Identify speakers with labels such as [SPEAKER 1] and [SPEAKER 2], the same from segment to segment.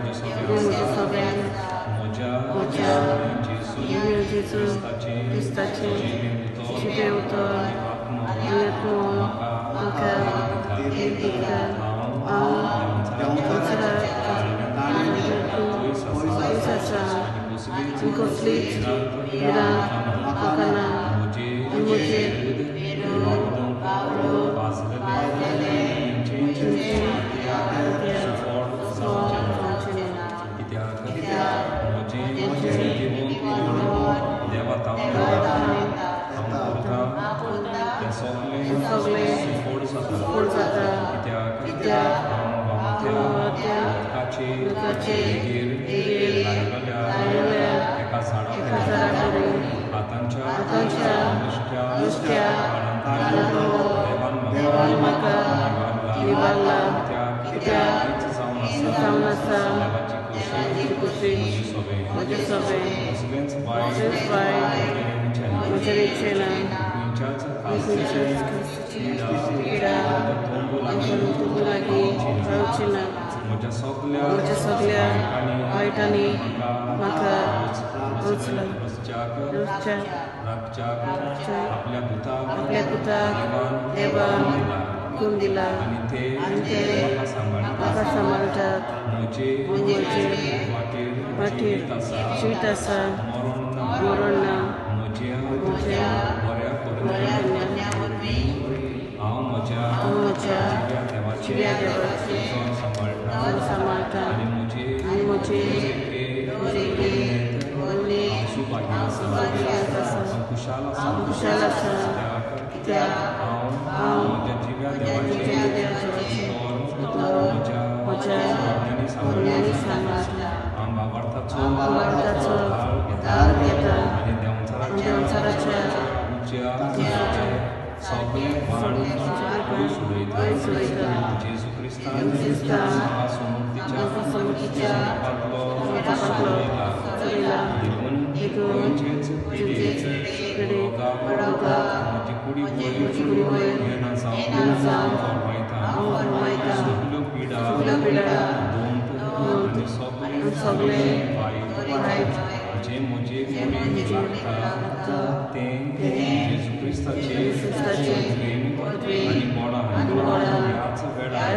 [SPEAKER 1] म्हजे सगळ्यांक म्हज्या imię Jezu Chrystacie Ciebie utor Letmo Maka Dikta Kontra Isasa Inkoslit Ira Makana Imuje म्हज्या सगळ्या वायटांनी म्हाका आपल्या पुताक देवान गुण दिला आनी ते म्हाका सांबाळटात म्हजे वाटेर शीत आसा मरण ना म्हज्या हांव म्हज्या जिव्या देवाची सांबाळटा आनी म्हजे खुशाल आसा कित्याक हांव म्हज्या म्हज्या व्हडल्यांनी सांबाळटा बाबार्थाचो दार घेता आनी देंवचाराच्या जेजू क्रिस्तान समृद्धीच्या सगळे जे म्हजे जेजू क्रिस्ताचे आनी बोडा ह्याच वेळार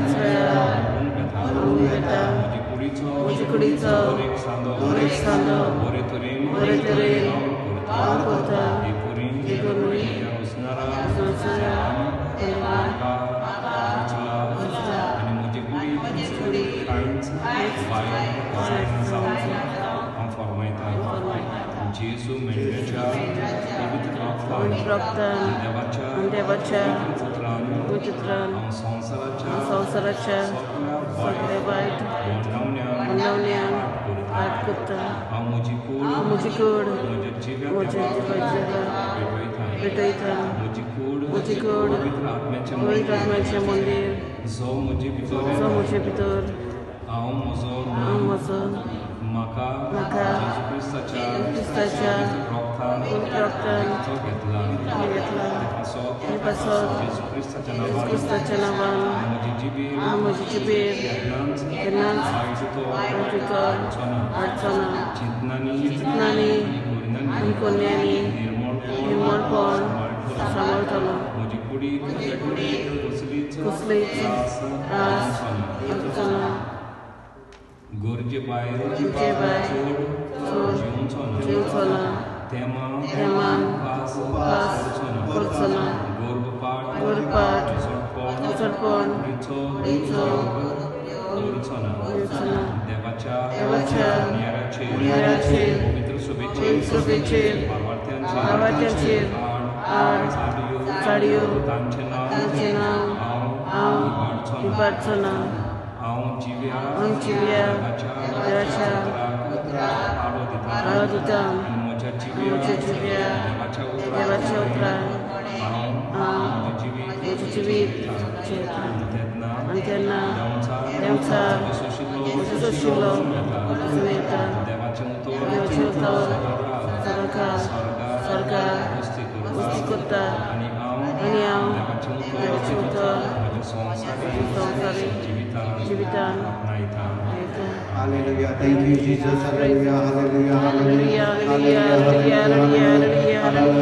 [SPEAKER 1] म्हजे कुडीचो एक सांदो बरे तरेन करता हे करून आनी म्हजी कुडी जेजू मेंढ्याच्या पवित्र रक्तान देवाच्या पुत्रान संवसाराच्या सगळ्या वायट मनवण्यान आट करता म्हजी कूड म्हज्या जिवाक पेटयता म्हजी कूड पवित्र आत्म्याचें मंदीर जो म्हजे भितर हांव म्हजो म्हाका क्रिस्ताच्या रक्तान घेतला आनी पासत क्रिस्ताच्या नांवान म्हजी जिबेर केन्नाच आडचो ना चिंतनांनी आनी कोन्यांनी निर्मळपण सांबाळटलो कसलीच आस आसचो ना गरजे भायर जिवचो ना तेमान करचो ना गोरपाट उसळपण करचो ना देवाच्या न्यायाचेर पवित्र सभेचेर पावार्थ्यांचेर आड चाडयो तांचें नांव हांव इबाडचो ना हांव जिव्या देवाच्या आळो दिता म्हज्या जिव्या देवाच्या उतरार हांव म्हजें जिवीत आनी तेन्ना देंवचार म्हजो आशिल्लो जिवेता देवाचें उतर स्वर्गार वस्ती करता आनी हांव देवाचें उतर సంసారి జీవితాన్ని
[SPEAKER 2] Hallelujah. Thank you, Jesus. Hallelujah. Hallelujah.
[SPEAKER 1] Hallelujah, hallelujah, hallelujah, hallelujah, hallelujah.